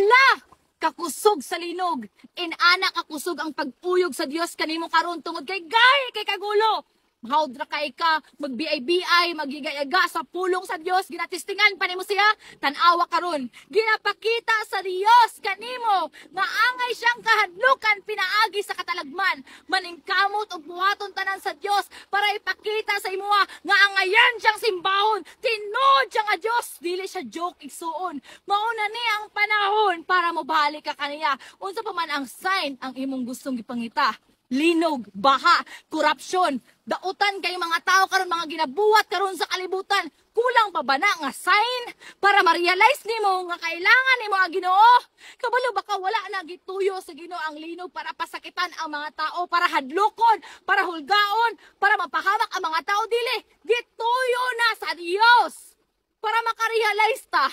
Hala! Kakusog sa linog. Inana kakusog ang pagpuyog sa Dios kanimo karon tungod kay gay kay kagulo. Mahawdra kay ka, magbiay-biay, magigayaga sa pulong sa Dios, ginatistingan pa nimo siya, tan-awa karon. Ginapakita sa Dios kanimo nga angay siyang kahadlukan pinaagi sa katalagman. Maningkamot og buhaton tanan sa Dios para ipakita sa imuha nga angayan siyang simbahon. Tinuod siya nga Dios, dili siya joke igsuon. Mauna ni ang panahon para mobalik ka kaniya. Unsa pa man ang sign ang imong gustong gipangita? Linog, baha, korupsyon, dautan kay mga tao karon mga ginabuhat karon sa kalibutan. Kulang pa ba na nga sign para ma-realize nimo nga kailangan nimo ang Ginoo? Kabalo baka wala na gituyo sa Ginoo ang linog para pasakitan ang mga tao, para hadlokon, para hulgaon, para mapahamak ang mga tao dili. Gituyo na sa Dios para maka-realize ta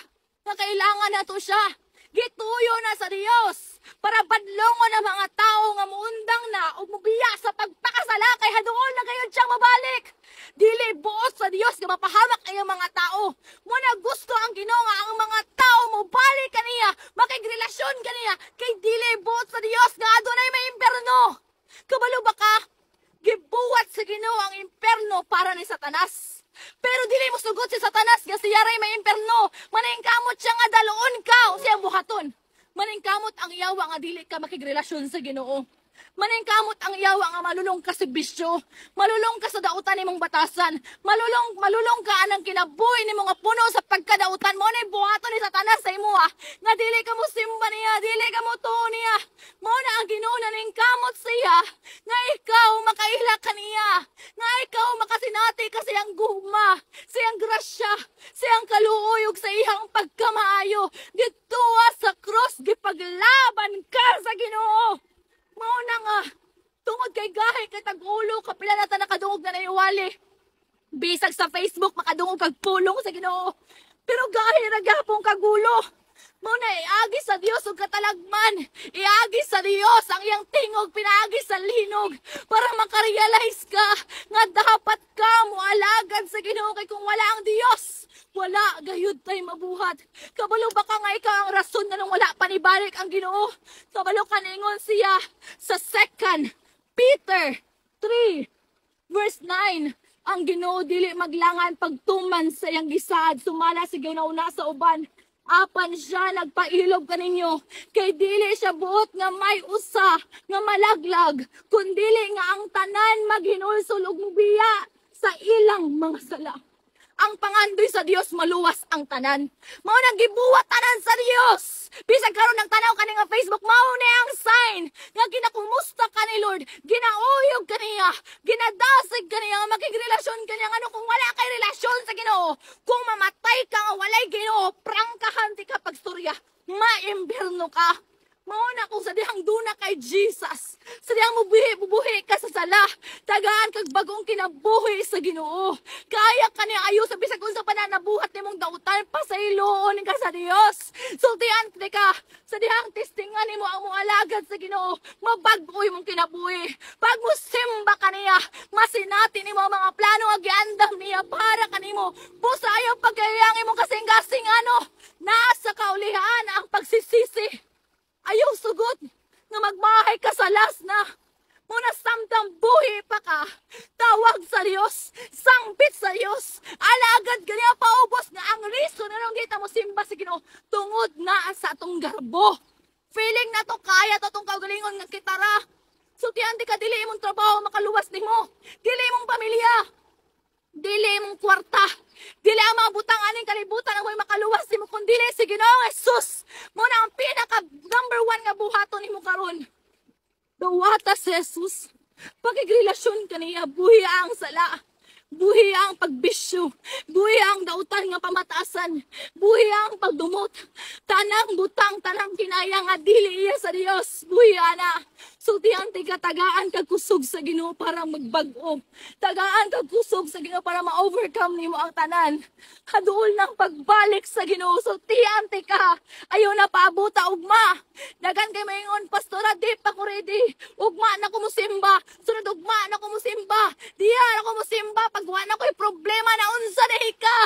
nga kailangan nato siya. Gituyo na sa Dios para badlongon ang mga tao nga muundang na o mubiya sa pagpakasala kay haduol na gayon siyang mabalik. Dili buot sa Dios nga mapahamak ang mga tao. Muna gusto ang Ginoo nga ang mga tao mobalik kaniya, makigrelasyon kaniya kay dili buot sa Dios nga adunay may imperno. Kabalo ba ka? Gibuhat sa Ginoo ang imperno para ni Satanas. Pero dili mo sugot si Satanas nga siya ray may imperno. Maningkamot siya nga daloon ka o siyang buhaton. Maningkamot ang iyawa nga dili ka makigrelasyon sa Ginoo. Maningkamot ang iyawa nga malulong ka sa bisyo. Malulong ka sa dautan nimong batasan. Malulong ka anang kinabuhi nimo nga puno sa pagkadautan mo ni buhaton ni Satanas sa imo nga dili ka mo simba niya, dili ka mo tuo niya. Mao na ang Ginoo naningkamot siya nga ikaw makaila kaniya, nga ikaw makasinati ka siyang gugma, siyang grasya, siyang kaluoy ug sa iyang pagkamaayo. Ditoa sa cross gipaglaban ka sa Ginoo. Mao na nga, tungod kay gahi kay tag-ulo, kapila na ta nakadungog na naiwali. Bisag sa Facebook, makadungog kag pulong sa Ginoo. Pero gahi ra gyapon kagulo. Mao na iagi sa Dios ug katalagman. Iagi sa Dios ang iyang tingog pinaagi sa linog para makarealize ka nga dapat ka moalagad sa Ginoo kay kung wala ang Dios, wala gayud tay mabuhat. Kabalo ba ka nga ikaw ang rason nga nung wala panibalik ang Ginoo? Kabalo ka ningon siya sa 2 Peter 3 verse 9. Ang Ginoo dili maglangan pagtuman sa iyang gisaad, sumala sa ginauna sa uban. Apan siya nagpailog kaninyo, kay dili siya buot nga may usa nga malaglag, kundili nga ang tanan maghinulsol ug mubiya sa ilang mga sala. Ang pangandoy sa Dios maluwas ang tanan. Mao nang gibuhat tanan sa Dios. Bisag karon nang tanaw kani nga Facebook, mao ni ang sign nga ginakumusta ka ni Lord, ginauyog kaniya, ginadasig kaniya nga makigrelasyon kaniya ngano kung wala kay relasyon sa Ginoo. Kung mamatay ka nga walay Ginoo, prangkahan ti ka pagstorya, maimberno ka. Mao na kung sa dihang duna kay Jesus, sa dihang bubuhi ka sa sala, tagaan kag bagong kinabuhi sa Ginoo. Kaya ka niya ayo sa bisag unsa pa na nabuhat nimong dautan, pasayloon ka sa Dios. Sultian ka sa dihang testingan nimo ang moalagad sa Ginoo, mabag-oy mong kinabuhi. Pag mo simba ka niya, masinati nimo ang mga plano nga giandam niya para kanimo. Pusayo pagkayang imong kasing-kasing nasa kaulihan ang pagsisisi. Ayaw sugot nga magmahay ka sa las na. Muna samtang buhi pa ka, tawag sa Dios, sangbit sa Dios, alagad ganiya paubos nga ang reason na nung kita mo simba sa Ginoo tungod na sa atong garbo. Feeling na to kaya to tong kaugalingon nga kitara. Sutian di ka dili imong trabaho makaluwas nimo, dili imong pamilya, dili imong kwarta, dili ang mga butang aning kalibutan ang may makaluwas nimo kun dili si Ginoong Jesus. Mo na ang pinaka number 1 nga buhaton nimo karon. Dawata si Jesus. Pagigrelasyon kaniya, buhi ang sala, buhi ang pagbisyo, buhi ang dautan nga pamataasan, buhi ang pagdumot, tanang butang, tanang kinaya nga dili iya sa Dios, buhi ana. Sultian ti tagaan kag kusog sa Ginoo para magbag-o. Tagaan kag kusog sa Ginoo para ma-overcome nimo ang tanan. Haduol nang pagbalik sa Ginoo. Sultian ti ka. Ayaw na paabuta ugma. Dagan kay maingon, pastora, di pa ko ready. Ugma na ko musimba. Sunod ugma na ko musimba. Diya na ko musimba. Pagwa na ko'y problema na unsa dehi ka.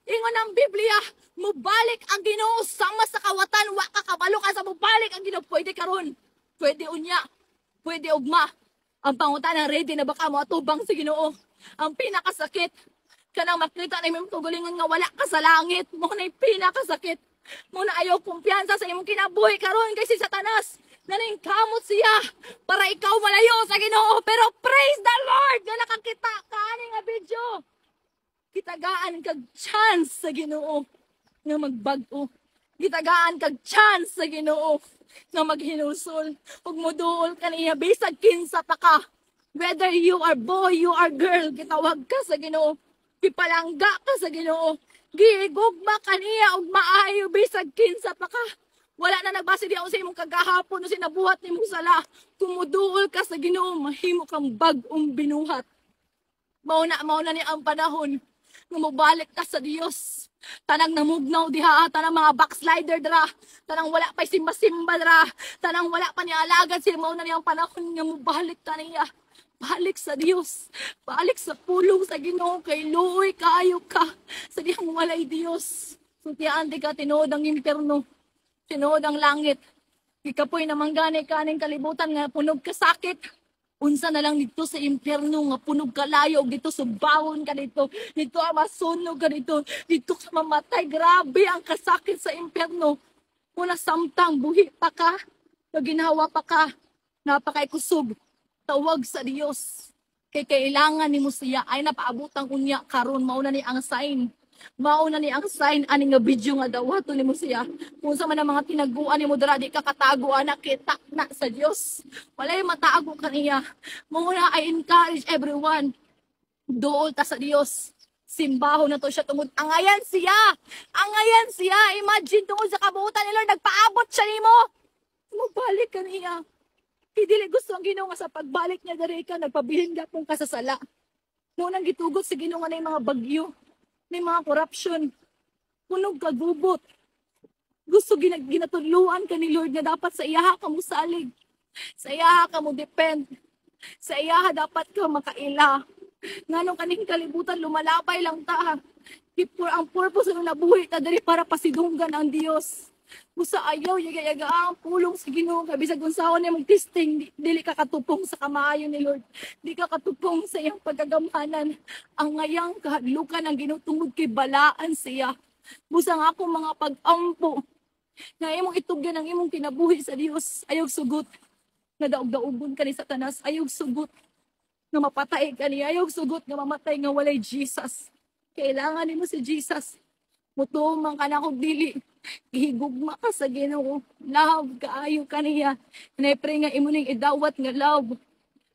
Ingon ang Biblia, mubalik ang Ginoo sama sa kawatan, wa ka kabalo ka ka mo balik ang Ginoo, pwede karon. Pwede unya. Pwede ugma. Ang pangutana ready na baka mo atubang sa Ginoo. Ang pinakasakit kanang makita na imong tugulingon nga wala ka sa langit. Mo na pinakasakit. Mo na ayaw kumpiyansa sa imong kinabuhi karon kay si Satanas. Naning kamot siya para ikaw malayo sa Ginoo. Pero praise the Lord nga nakakita ka ani nga video. Kitagaan kag chance sa Ginoo nga magbag-o. Gitagaan kag chance sa Ginoo nga maghinusol. Ug moduol kaniya bisag kinsa pa ka. Whether you are boy, you are girl, gitawag ka sa Ginoo. Gipalangga ka sa Ginoo. Gigugma kaniya ug maayo bisag kinsa pa ka. Wala na nagbase diha sa imong kagahapon no sinabuhat nimong sala. Kumuduol ka sa Ginoo, mahimo kang bag-ong binuhat. Mao na ni ang panahon nga mobalik ka sa Dios. Tanang namugnaw diha, tanang mga backslider dra, tanang wala pa simba-simba dra, tanang wala pa ni alagad sila, mao na ni ang panahon nga mobalik ka niya. Balik sa Dios, balik sa pulong sa Ginoo kay luoy kaayo ka sa dihang walay Dios. Sutian di ka tinuod ang impierno. Tinuod ang langit. Ikapoy namang gani kaning kalibutan nga punog ka sakit. Unsa na lang dito sa impierno nga punog ka layo, dito subawon ka dito. Dito masunog ka dito. Dito ka mamatay. Grabe ang kasakit sa impierno. Muna samtang buhi pa ka. Ginawa pa ka. Napakaikusog. Tawag sa Dios. Kay kailangan ni mo siya ay napaabutang unya karon mao na ni ang sign. Mauna ni ang sign ani nga video nga dawato nimo siya. Kung sa man ang mga tinaguan nimo dira di ka katago anak kita na sa Dios. Walay mataago kaniya. Muna I encourage everyone. Duol ta sa Dios. Simbaho na to siya tungod angayan siya. Angayan siya. Imagine tungod sa kabuutan ni Lord nagpaabot siya nimo. Mubalik kaniya. Dili gusto ang Ginoo nga sa pagbalik niya diri ka nagpabilin gapon ka sa sala. Munang gitugot sa Ginoo nga na mga bagyo. May mga corruption, punog kagubot. Gusto ginatuluan ka ni Lord nga dapat sa iyaha ka mo salig. Sa iyaha ka mo depend. Sa iyaha dapat ka makaila. Nganong kaning kalibutan lumalabay lang ta. Ang purpose ng nabuhi ta diri para pasidunggan ang Dios. Busa ayaw yaga-yaga ang pulong sa Ginoo kay bisag unsahon ni mong testing dili ka katupong sa kamaayo ni Lord. Di ka katupong sa iyang pagkagamhanan. Ang ngayang kahadlukan ang Ginoo tungod kay balaan siya. Busa nga akong mga pag-ampo nga imong itugyan ang imong kinabuhi sa Dios. Ayaw sugot nga daog-daogon ka ni Satanas. Ayaw sugot nga mapatay ka niya. Ayaw sugot nga mamatay nga walay Jesus. Kailangan nimo si Jesus. Mutumang ka na kong dili. Gihigugma ka sa Ginoo. Love, kaayo ka niya. Napray nga imo ning idawat nga love.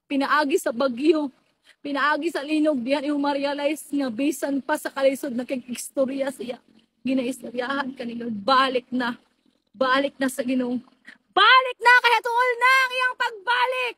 Pinaagi sa bagyo. Pinaagi sa linog. Diyan imo ma-realize nga bisan pa sa kalisod na kag-istorya siya. Ginaistoryahan ka ni Lord. Balik na. Balik na sa Ginoo. Balik na kaya tuol na ang iyang pagbalik.